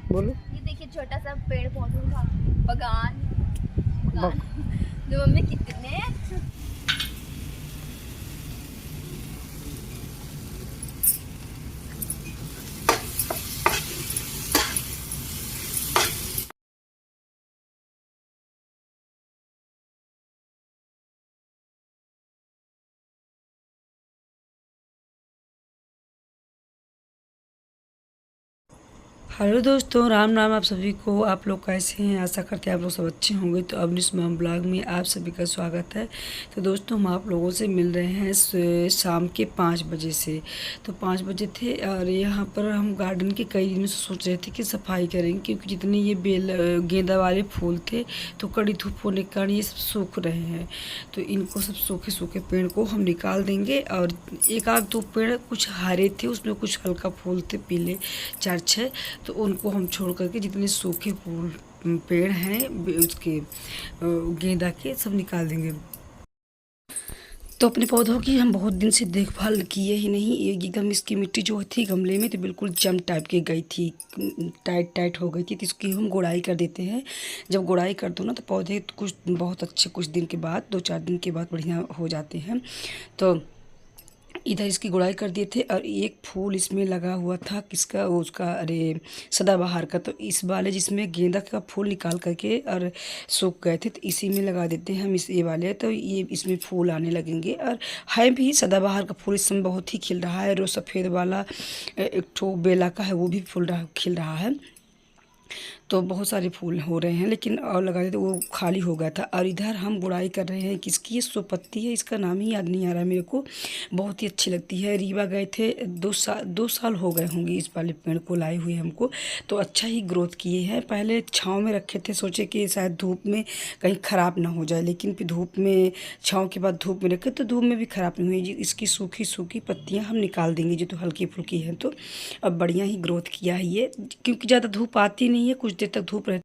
बोलो। ये देखिए छोटा सा पेड़ पौधों का बगान बक बगान जो मम्मी कितने अच्छे। हेलो दोस्तों, राम राम आप सभी को। आप लोग कैसे हैं? आशा करते हैं आप लोग सब अच्छे होंगे। तो अब इस ब्लॉग में आप सभी का स्वागत है। तो दोस्तों, हम आप लोगों से मिल रहे हैं शाम के 5 बजे से। तो 5 बजे थे और यहाँ पर हम गार्डन के कई दिनों से सोच रहे थे कि सफाई करेंगे, क्योंकि जितने ये गेंदा वाले फूल थे तो कड़ी धूप होने के कारण ये सब सूख रहे हैं। तो इनको सब सूखे सूखे पेड़ को हम निकाल देंगे। और एक आध दो पेड़ कुछ हरे थे, उसमें कुछ हल्का फूल थे पीले 4-6, तो उनको हम छोड़ करके जितने सूखे फूल पेड़ हैं उसके गेंदा के सब निकाल देंगे। तो अपने पौधों की हम बहुत दिन से देखभाल किए ही नहीं। ये एकदम इसकी मिट्टी जो थी गमले में तो बिल्कुल जम टाइप की गई थी, टाइट टाइट हो गई थी। तो इसकी हम गुड़ाई कर देते हैं। जब गुड़ाई कर दो ना तो पौधे कुछ बहुत अच्छे कुछ दिन के बाद 2-4 दिन के बाद बढ़िया हो जाते हैं। तो इधर इसकी गुड़ाई कर दिए थे और एक फूल इसमें लगा हुआ था, किसका, उसका, अरे सदाबहार का। तो इस वाले जिसमें गेंदा का फूल निकाल करके और सूख गए थे, तो इसी में लगा देते हैं हम इस ये वाले। तो ये इसमें फूल आने लगेंगे। और है भी सदाबहार का फूल इस समय बहुत ही खिल रहा है। और सफ़ेद वाला एक ठो बेला का है, वो भी फूल रहा खिल रहा है। तो बहुत सारे फूल हो रहे हैं, लेकिन और लगा देते वो खाली हो गया था। और इधर हम गुड़ाई कर रहे हैं किसकी, ये सोपत्ती है, इसका नाम ही याद नहीं आ रहा मेरे को। बहुत ही अच्छी लगती है। रीवा गए थे, 2 साल हो गए होंगे इस वाले पेड़ को लाए हुए हमको। तो अच्छा ही ग्रोथ किए हैं। पहले छाँव में रखे थे, सोचे कि शायद धूप में कहीं ख़राब ना हो जाए, लेकिन फिर धूप में, छाँव के बाद धूप में रखे तो धूप में भी ख़राब नहीं हुई। इसकी सूखी सूखी पत्तियाँ हम निकाल देंगे जो तो हल्की फुल्की हैं। तो अब बढ़िया ही ग्रोथ किया है ये, क्योंकि ज़्यादा धूप आती नहीं है, कुछ देर तक धूप रहती है।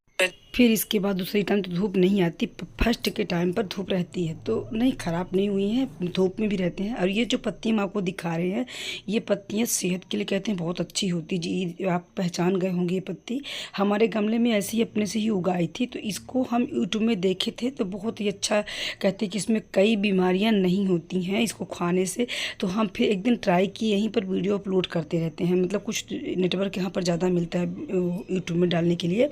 फिर इसके बाद दूसरी टाइम तो धूप नहीं आती, फर्स्ट के टाइम पर धूप रहती है। तो नहीं, ख़राब नहीं हुई हैं, धूप में भी रहते हैं। और ये जो पत्तियाँ हम आपको दिखा रहे हैं, ये पत्तियाँ सेहत के लिए कहते हैं बहुत अच्छी होती जी। आप पहचान गए होंगे। ये पत्ती हमारे गमले में ऐसे ही अपने से ही उगाई थी। तो इसको हम यूट्यूब में देखे थे, तो बहुत ही अच्छा कहते हैं कि इसमें कई बीमारियाँ नहीं होती हैं इसको खाने से। तो हम फिर एक दिन ट्राई किए, यहीं पर वीडियो अपलोड करते रहते हैं, मतलब कुछ नेटवर्क यहाँ पर ज़्यादा मिलता है यूट्यूब में डालने के लिए।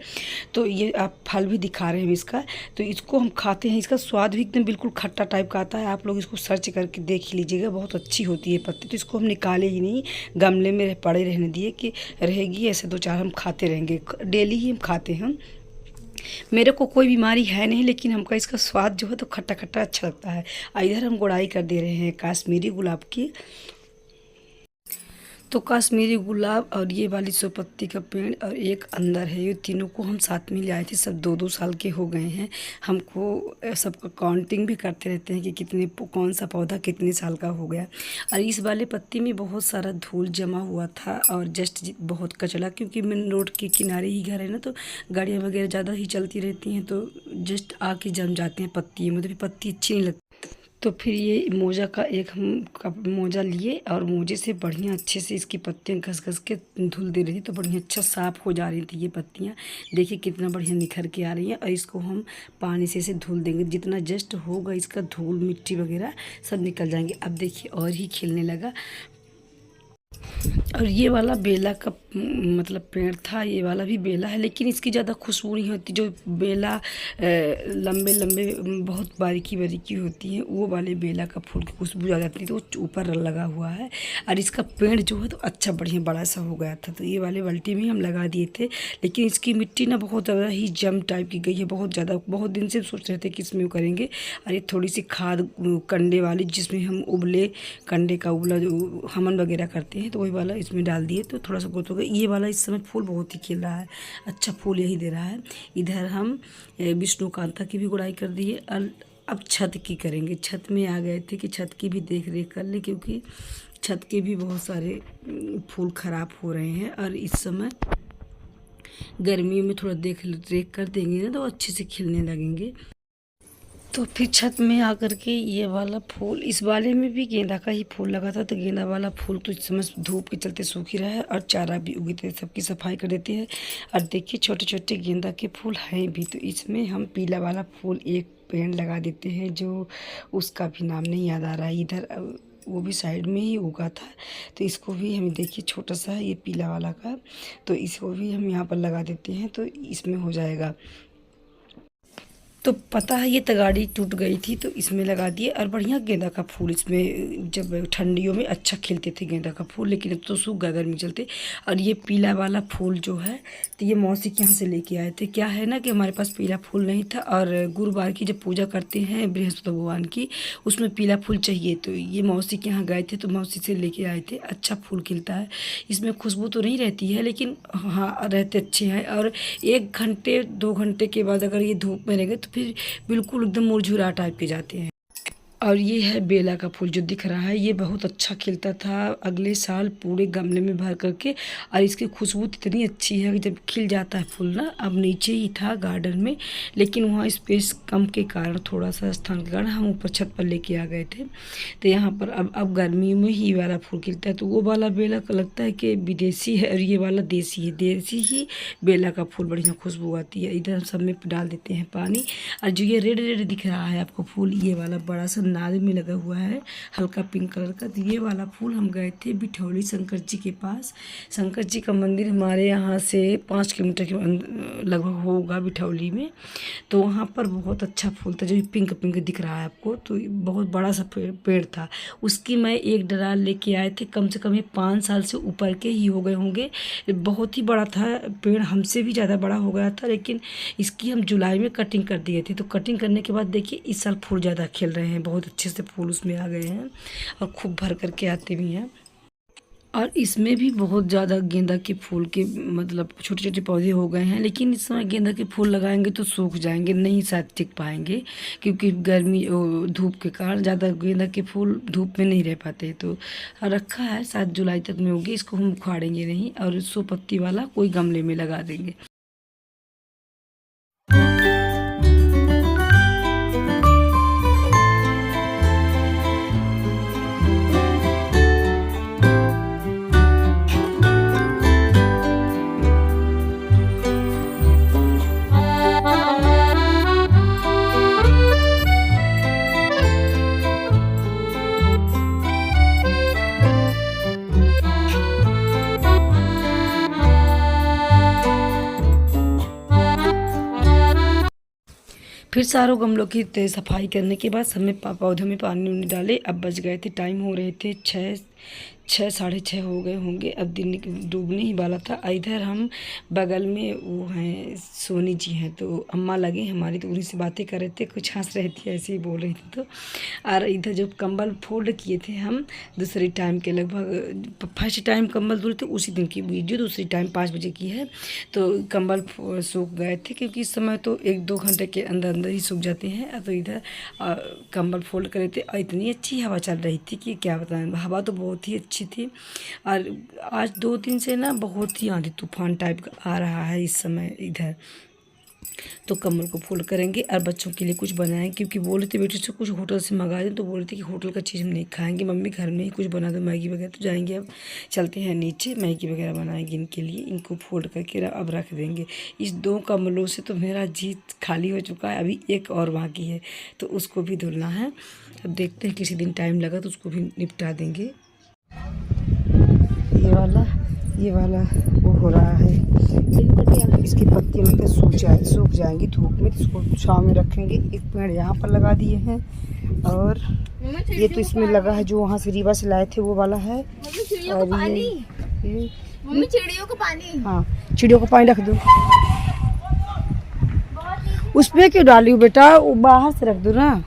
तो ये आप फल भी दिखा रहे हैं इसका। तो इसको हम खाते हैं, इसका स्वाद भी एकदम बिल्कुल खट्टा टाइप का आता है। आप लोग इसको सर्च करके देख ही लीजिएगा, बहुत अच्छी होती है पत्ती। तो इसको हम निकाले ही नहीं, गमले में पड़े रहने दिए कि रहेगी ऐसे 2-4 हम खाते रहेंगे, डेली ही हम खाते हैं। मेरे को कोई बीमारी है नहीं, लेकिन हमका इसका स्वाद जो है तो खट्टा खट्टा अच्छा लगता है। इधर हम गुड़ाई कर दे रहे हैं काश्मीरी गुलाब की। तो काश्मीरी गुलाब और ये वाली सोपत्ती का पेड़ और एक अंदर है, ये तीनों को हम साथ में ले आए थे। सब 2-2 साल के हो गए हैं। हमको सबका काउंटिंग भी करते रहते हैं कि कितने कौन सा पौधा कितने साल का हो गया। और इस वाले पत्ती में बहुत सारा धूल जमा हुआ था और जस्ट बहुत कचरा, क्योंकि मेन रोड के किनारे ही घर है ना, तो गाड़ियाँ वगैरह ज़्यादा ही चलती रहती हैं, तो जस्ट आके जम जाते हैं पत्ती में। तो पत्ती अच्छी नहीं लगती। तो फिर ये मोजा का एक हम कप मोजा लिए और मोजे से बढ़िया अच्छे से इसकी पत्तियाँ घस घस के धुल दे रही थी। तो बढ़िया अच्छा साफ़ हो जा रही थी ये पत्तियाँ। देखिए कितना बढ़िया निखर के आ रही हैं। और इसको हम पानी से इसे धुल देंगे, जितना जस्ट होगा इसका धूल मिट्टी वगैरह सब निकल जाएंगे। अब देखिए और ही खिलने लगा। और ये वाला बेला का मतलब पेड़ था, ये वाला भी बेला है, लेकिन इसकी ज़्यादा खुशबू नहीं होती। जो बेला लंबे लंबे बहुत बारीकी बारीकी होती हैं, वो वाले बेला का फूल की खुशबू ज़्यादा आती है। तो वो ऊपर लगा हुआ है और इसका पेड़ जो है तो अच्छा बढ़िया बड़ा सा हो गया था। तो ये वाले बाल्टी में हम लगा दिए थे, लेकिन इसकी मिट्टी ना बहुत ज़्यादा ही जम टाइप की गई है, बहुत ज़्यादा। बहुत दिन से सोच रहे थे कि इसमें करेंगे। और ये थोड़ी सी खाद कंडे वाली, जिसमें हम उबले कंडे का उबला जो हमन वगैरह करते हैं, तो वही वाला इसमें डाल दिए तो थोड़ा सा ग्रोथ हो गया। ये वाला इस समय फूल बहुत ही खिल रहा है, अच्छा फूल यही दे रहा है। इधर हम विष्णुकांता की भी गुड़ाई कर दी है। अब छत की करेंगे। छत में आ गए थे कि छत की भी देख रेख कर ले, क्योंकि छत के भी बहुत सारे फूल ख़राब हो रहे हैं। और इस समय गर्मी में थोड़ा देख रेख कर देंगे ना तो अच्छे से खिलने लगेंगे। तो फिर छत में आकर के ये वाला फूल, इस वाले में भी गेंदा का ही फूल लगा था, तो गेंदा वाला फूल तो इस समय धूप के चलते सूख ही रहा है और चारा भी उगी थे, सबकी सफाई कर देती है। और देखिए छोटे छोटे गेंदा के फूल हैं भी, तो इसमें हम पीला वाला फूल एक पेड़ लगा देते हैं, जो उसका भी नाम नहीं याद आ रहा है इधर, वो भी साइड में ही उगा था, तो इसको भी हम देखिए छोटा सा है ये पीला वाला का, तो इसको भी हम यहाँ पर लगा देते हैं, तो इसमें हो जाएगा। तो पता है ये तगाड़ी टूट गई थी तो इसमें लगा दिए, और बढ़िया गेंदा का फूल इसमें जब ठंडियों में अच्छा खिलते थे गेंदा का फूल, लेकिन अब तो सूख गया गर्मी चलते। और ये पीला वाला फूल जो है तो ये मौसी के यहाँ से लेके आए थे। क्या है ना कि हमारे पास पीला फूल नहीं था, और गुरुवार की जब पूजा करते हैं बृहस्पति भगवान की, उसमें पीला फूल चाहिए, तो ये मौसी के यहाँ गए थे तो मौसी से लेके आए थे। अच्छा फूल खिलता है, इसमें खुशबू तो नहीं रहती है लेकिन हाँ रहते अच्छे हैं। और 1 घंटे 2 घंटे के बाद अगर ये धूप में रहेंगे तो फिर बिल्कुल एकदम मुरझुरा टाइप के जाते हैं। और ये है बेला का फूल जो दिख रहा है, ये बहुत अच्छा खिलता था अगले साल पूरे गमले में भर करके, और इसकी खुशबू इतनी अच्छी है कि जब खिल जाता है फूल ना। अब नीचे ही था गार्डन में, लेकिन वहाँ स्पेस कम के कारण, थोड़ा सा स्थान के कारण हम ऊपर छत पर लेके आ गए थे। तो यहाँ पर अब गर्मी में ही वाला फूल खिलता है, तो वो वाला बेला का लगता है कि विदेशी है और ये वाला देसी है। देसी ही बेला का फूल बढ़िया खुशबू आती है। इधर हम सब में डाल देते हैं पानी। और जो ये रेड रेड दिख रहा है आपको फूल, ये वाला बड़ा सा नाद में लगा हुआ है हल्का पिंक कलर का, तो ये वाला फूल हम गए थे बिठौली शंकर जी के पास। शंकर जी का मंदिर हमारे यहाँ से 5 किलोमीटर के लगभग होगा बिठौली में, तो वहाँ पर बहुत अच्छा फूल था जो पिंक पिंक दिख रहा है आपको, तो बहुत बड़ा सा पेड़ था। उसकी मैं एक डराल लेके आए थे, कम से कम ये 5 साल से ऊपर के ही हो गए होंगे। बहुत ही बड़ा था पेड़, हमसे भी ज़्यादा बड़ा हो गया था, लेकिन इसकी हम जुलाई में कटिंग कर दिए थे। तो कटिंग करने के बाद देखिए इस साल फूल ज़्यादा खिल रहे हैं, बहुत अच्छे से फूल उसमें आ गए हैं और खूब भर करके आते भी हैं। और इसमें भी बहुत ज़्यादा गेंदा के फूल के मतलब छोटे छोटे पौधे हो गए हैं, लेकिन इस समय गेंदा के फूल लगाएंगे तो सूख जाएंगे, नहीं शायद टिक पाएंगे, क्योंकि गर्मी धूप के कारण ज़्यादा गेंदा के फूल धूप में नहीं रह पाते। तो रखा है 7 जुलाई तक में होगी, इसको हम उखाड़ेंगे नहीं, और 100 पत्ती वाला कोई गमले में लगा देंगे। फिर चारों गमलों की सफाई करने के बाद सब में पौधों में पानी उनी डाले। अब बज गए थे, टाइम हो रहे थे 6 साढ़े 6 हो गए होंगे, अब दिन डूबने ही वाला था। इधर हम बगल में वो हैं सोनी जी हैं, तो अम्मा लगे हमारी, तो उन्हीं से बातें कर रहे थे, कुछ हंस रही थी, ऐसे ही बोल रही थी। तो और इधर जो कंबल फोल्ड किए थे हम दूसरे टाइम के, लगभग फर्स्ट टाइम कंबल धुले थे उसी दिन की वीडियो, दूसरी टाइम 5 बजे की है। तो कंबल सूख गए थे, क्योंकि इस समय तो 1-2 घंटे के अंदर अंदर ही सूख जाते हैं। तो इधर कंबल फोल्ड करे थे, और इतनी अच्छी हवा चल रही थी कि क्या बताएं, हवा तो बहुत ही अच्छी थी। और आज 2 दिन से ना बहुत ही आंधी तूफान टाइप का आ रहा है इस समय इधर। तो कमर को फोल्ड करेंगे और बच्चों के लिए कुछ बनाएं, क्योंकि बोल रहे थे बेटे से कुछ होटल से मंगा दें, तो बोल रहे थे कि होटल का चीज़ हम नहीं खाएंगे मम्मी, घर में ही कुछ बना दो मैगी वगैरह। तो जाएंगे, अब चलते हैं नीचे, मैगी वगैरह बनाएंगे इनके लिए। इनको फोल्ड करके अब रख देंगे। इस 2 कमलों से तो मेरा जी खाली हो चुका है, अभी एक और बाकी है, तो उसको भी धुलना है। अब देखते हैं, किसी दिन टाइम लगा तो उसको भी निपटा देंगे। ये वाला वो हो रहा है, इसकी पत्ती मतलब सूख जाएंगी धूप में, तो इसको छाँव में रखेंगे। एक पेड़ यहाँ पर लगा दिए हैं, और ये तो इसमें लगा है जो वहाँ से रीवा से लाए थे वो वाला है। और ये चिड़ियों को पानी, हाँ चिड़ियों को पानी रख दो। उस पे क्यों डाली हूँ बेटा, वो बाहर से रख दो ना।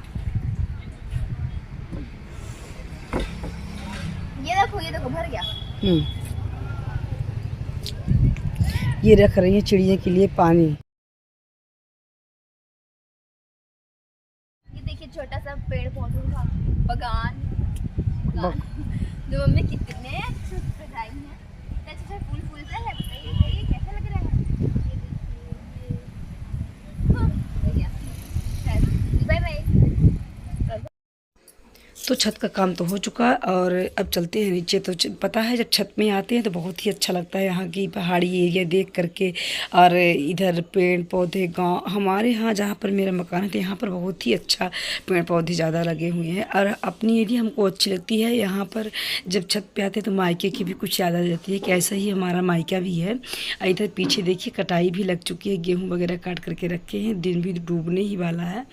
ये देखो भर गया। ये रख रही है चिड़िया के लिए पानी। ये देखिए छोटा सा पेड़ पौधों का बगान जो मम्मी कितने अच्छे सजाई हैं, अच्छे फूल से है। बताइए कैसा लग रहा है। Bye bye. दोस्तों छत का काम तो हो चुका है और अब चलते हैं नीचे। तो पता है जब छत में आते हैं तो बहुत ही अच्छा लगता है यहाँ की पहाड़ी एरिया देख करके, और इधर पेड़ पौधे गांव हमारे यहाँ जहाँ पर मेरा मकान है तो यहाँ पर बहुत ही अच्छा पेड़ पौधे ज़्यादा लगे हुए हैं और अपनी एरिया हमको अच्छी लगती है। यहाँ पर जब छत पे आते हैं तो मायके की भी कुछ याद आ जाती है कि ऐसा ही हमारा मायका भी है। इधर पीछे देखिए कटाई भी लग चुकी है, गेहूँ वगैरह काट करके रखे हैं, दिन भी डूबने ही वाला है।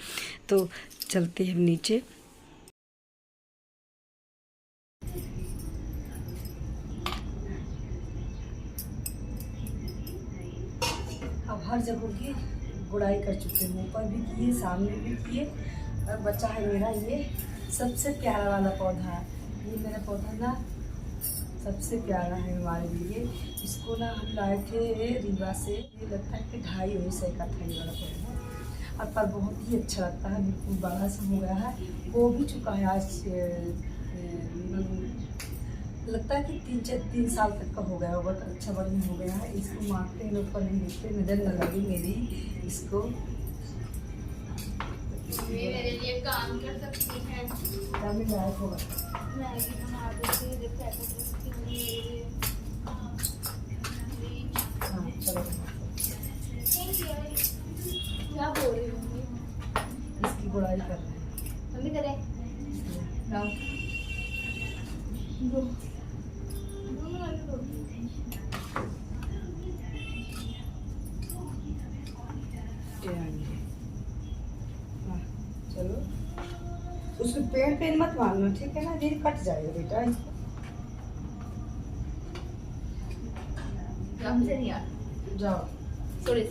तो चलते हैं नीचे। अब हर जगह की गुड़ाई कर चुके हैं, ऊपर भी किए, सामने भी किए, और बचा है मेरा ये सबसे प्यारा वाला पौधा। ये मेरा पौधा ना सबसे प्यारा है हमारे लिए। इसको ना हम लाए थे रीवा से, ये लगता है कि 250 का था ये वाला पौधा, और पर बहुत ही अच्छा लगता है, बिल्कुल बड़ा सा हो गया है, हो भी चुका है आज लगता है कि 3 साल तक का हो गया होगा, तो अच्छा बढ़िया हो गया है। इसको मारते हैं लोग पर नहीं देखते, नजर न लगी मेरी इसको। मेरे लिए काम कर सकती है, क्या मिल रहा है होगा, मैगी बना देती है, जब हाँ चलो। क्या बोल रही हूँ, इसकी गुड़ाई कर रहे हैं, मम्मी करे चलो। उसको पेड़ मत मारना, ठीक है ना, ये कट जाएगा बेटा। इसको से नहीं यार, जाओ सॉरी।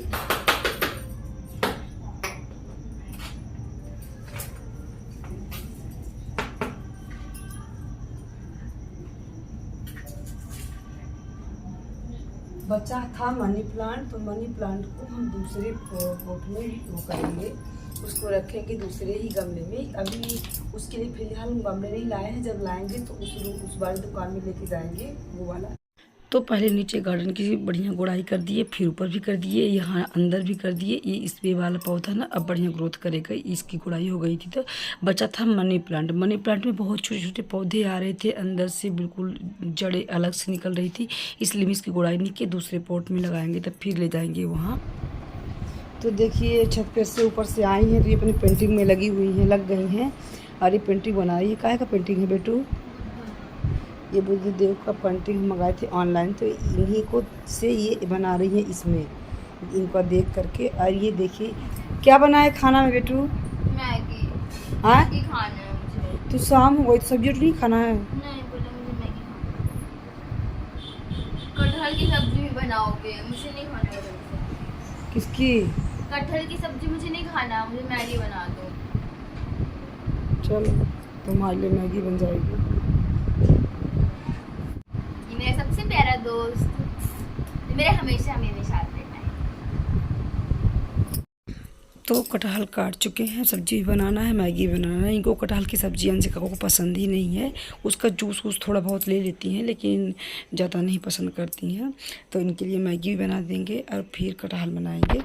बचा था मनी प्लांट, तो मनी प्लांट को हम दूसरे पॉट में वो करेंगे, उसको रखेंगे दूसरे ही गमले में। अभी उसके लिए फिलहाल हम गमले नहीं लाए हैं, जब लाएंगे तो उस वाली दुकान में लेके जाएंगे वो वाला। तो पहले नीचे गार्डन की बढ़िया गुड़ाई कर दिए, फिर ऊपर भी कर दिए, यहाँ अंदर भी कर दिए। ये इसपे वाला पौधा ना अब बढ़िया ग्रोथ करेगा, इसकी गुड़ाई हो गई थी। तो बचा था मनी प्लांट। मनी प्लांट में बहुत छोटे छोटे पौधे आ रहे थे, अंदर से बिल्कुल जड़ें अलग से निकल रही थी, इसलिए हम इसकी गुड़ाई नहीं की, दूसरे पॉट में लगाएंगे तब फिर ले जाएंगे वहाँ। तो देखिए छत पे से ऊपर से आई हैं तो ये अपनी पेंटिंग में लगी हुई हैं, लग गई हैं, और ये पेंटिंग बना रही है। काहे का पेंटिंग है बेटू? ये बुद्धिदेव का पेंटिंग मंगाए थे ऑनलाइन, तो इन्हीं को से ये बना रही है इसमें, इनको देख करके। और ये देखिए क्या बना है खाना में बेटू? मैगी। हाँ मैगी खाना है मुझे। तो शाम हो गई तो सब्जी नहीं खाना है? नहीं बोले मुझे मैगी खाना। कटहल की सब्जी भी बनाओगे? मुझे नहीं खाना है। किसकी? कटहल की सब्जी मुझे नहीं खाना, मुझे मैगी बना दो। चलो तुम्हारे लिए मैगी बन जाएगी। मेरा सबसे प्यारा दोस्त, मेरे हमेशा मेरे साथ रहता है। तो कटहल काट चुके हैं, सब्जी बनाना है, मैगी बनाना है। इनको कटहल की सब्जी अंशिका को पसंद ही नहीं है, उसका जूस थोड़ा बहुत ले लेती हैं लेकिन ज़्यादा नहीं पसंद करती हैं। तो इनके लिए मैगी भी बना देंगे और फिर कटहल बनाएंगे।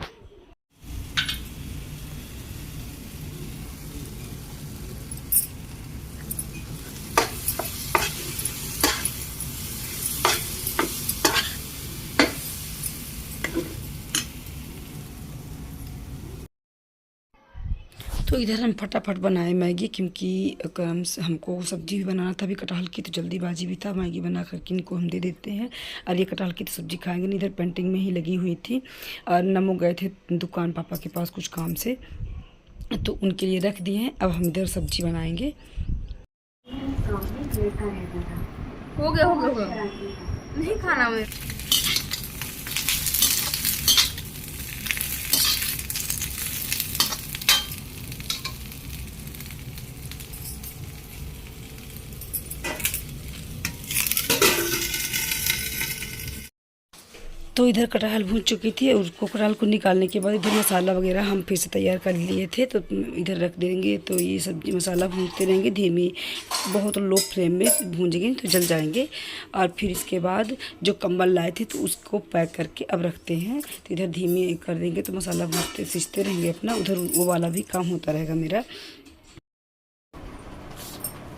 तो इधर हम फटाफट बनाए मैगी, क्योंकि हमको सब्जी भी बनाना था अभी कटहल की, तो जल्दीबाजी भी था। मैगी बना करके इनको हम दे देते हैं, और ये कटहल की तो सब्जी खाएंगे नहीं। इधर पेंटिंग में ही लगी हुई थी, और नमो गए थे दुकान पापा के पास कुछ काम से, तो उनके लिए रख दिए हैं। अब हम इधर सब्जी बनाएंगे। हो गया नहीं खाना मैं। तो इधर कटहल भून चुकी थी, और उसको कटहल को निकालने के बाद इधर मसाला वगैरह हम फिर से तैयार कर लिए थे, तो इधर रख देंगे। तो ये सब्जी मसाला भूनते रहेंगे, धीमी बहुत लो फ्लेम में भूंजेंगे तो जल जाएंगे। और फिर इसके बाद जो कंबल लाए थे तो उसको पैक करके अब रखते हैं। तो इधर धीमी कर देंगे तो मसाला भूनते सींचते रहेंगे अपना, उधर वो वाला भी काम होता रहेगा मेरा।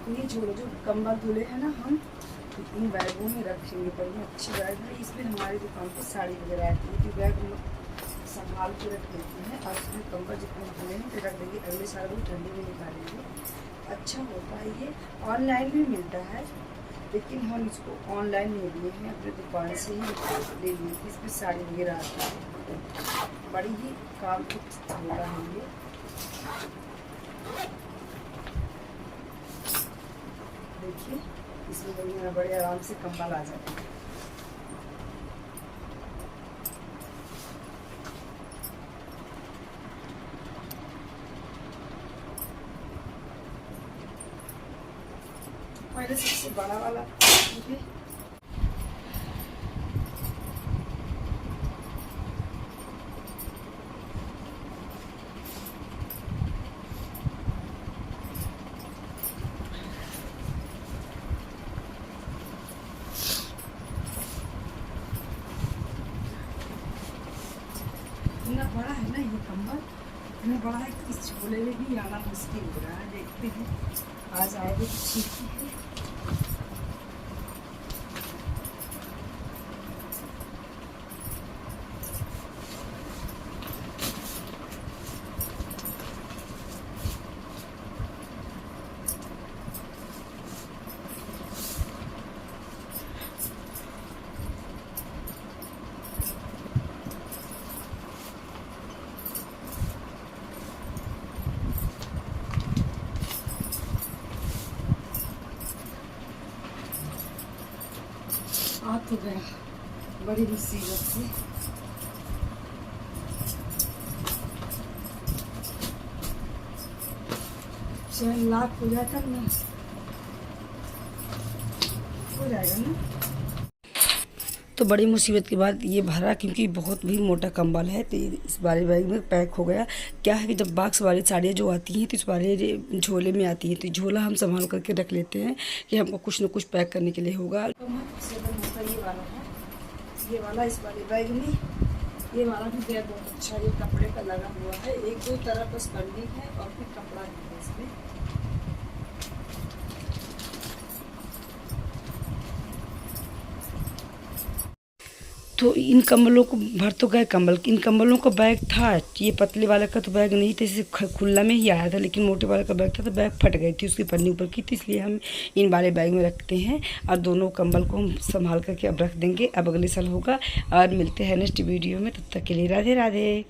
तो ये झोले जो कंबल धुले हैं ना, हम इन बैगों में रखेंगे। बढ़िया अच्छी बैग है। इसमें हमारी दुकान पर साड़ी वगैरह आती है, तो बैग हम संभाल के रख देते हैं। और इसमें कंबल जितने धुले हैं तो रख देंगे, अगले साल वो ठंडी में निकालेंगे। अच्छा होता है ये। ऑनलाइन भी मिलता है, लेकिन हम इसको ऑनलाइन नहीं लिए हैं, अपने दुकान से ही ले लिए थे। इसमें साड़ी वगैरह आती है। बड़ी ही काम की झोला है ये। देखिए इसमें बढ़िया बड़े आराम से कंबल आ जाते हैं। पहले सबसे बड़ा वाला देखिए, इतना बड़ा है ना ये कंबल, इतना बड़ा है कि इस झोले में भी आना मुश्किल हो रहा है। देखते हैं आज आएगा तो ठीक है। आ तो गया बड़ी मुसीबत से। चाहे लाख हो जाता ना, हो जाएगा ना। तो बड़ी मुसीबत के बाद ये भरा, क्योंकि बहुत भी मोटा कंबल है, तो इस वाले बैग में पैक हो गया। क्या है कि जब बॉक्स वाली साड़ियाँ जो आती हैं तो इस वाले झोले में आती हैं, तो झोला हम संभाल करके रख लेते हैं कि हमको कुछ न कुछ पैक करने के लिए होगा। ये वाला है, ये वाला इस वाले बैग में, ये वाला भी बैग बहुत अच्छा, ये कपड़े का लगा हुआ है। एक दो तरफ बस बंडी है और फिर कपड़ा भी है इसमें। तो इन कंबलों को भर तो गए कंबल, इन कंबलों का बैग था, ये पतले वाले का तो बैग नहीं था, इसे खुला में ही आया था, लेकिन मोटे वाले का बैग था तो बैग फट गई थी उसकी पन्नी ऊपर की, तो इसलिए हम इन वाले बैग में रखते हैं। और दोनों कंबल को हम संभाल करके अब रख देंगे। अब अगले साल होगा। और मिलते हैं नेक्स्ट वीडियो में, तब तक के लिए राधे राधे।